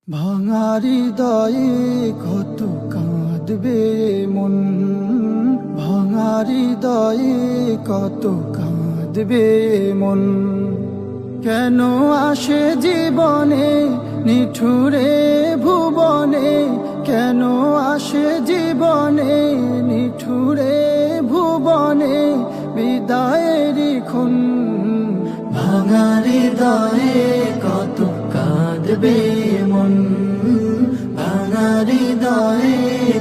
ভাঙা হৃদয়ে কত কাঁদবে মন, ভাঙা হৃদয়ে কত কাঁদবে মন। কেন আসে জীবনে নিঠুরে ভুবনে, কেন আসে জীবনে নিঠুরে ভুবনে বিদায়েরই খুন। ভাঙা হৃদয়ে কত কাঁদবে মন, ভাঙা হৃদয়ে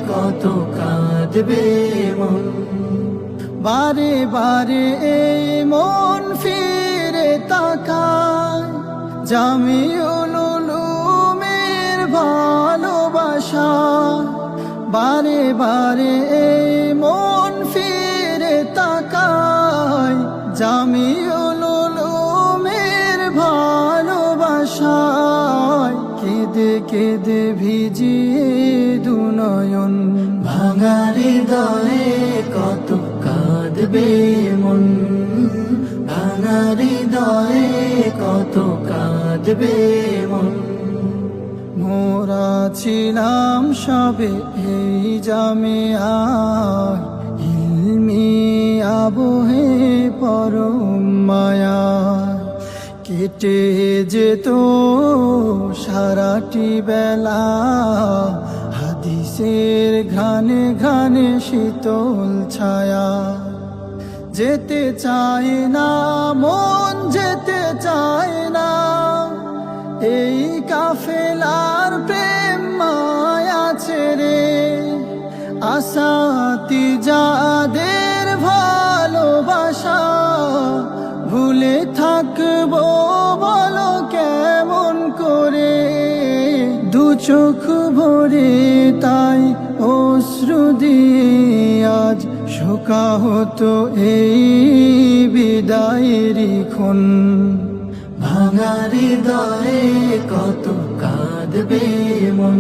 কত কাঁদবে মন। বারে বারে এই মন ফিরে তাকায় জামিউল উলুমের ভালোবাসা। বারে বারে এই মন ফিরে তাকায় জামিউল উলুমের ভালোবাসায়। কেঁদে কেঁদে ভিজিয়ে দুনয়ন, ভাঙা হৃদয়ে কত কাঁদবে মন, ভাঙা হৃদয়ে কত কাঁদবে মন। মোরা ছিলাম সবে এই জামিয়ায়, ইলমি আবহে পরম মায়ায়। কেটে যেত সারাটি বেলা হাদিসের ঘ্রাণে ঘ্রাণে শীতল ছায়া। যেতে চায় না মন, যেতে চায় না এই কাফেলার প্রেম মায়া ছেড়ে। আসাতি যাদের ভালোবাসা ভুলে থাকবো বলো কেমন করে। দু চোখ ভরে তাই অশ্রু দিয়ে আজ শোকা হতো এই বিদায়েরই ক্ষণ। ভাঙা হৃদয়ে কত কাঁদবে মন,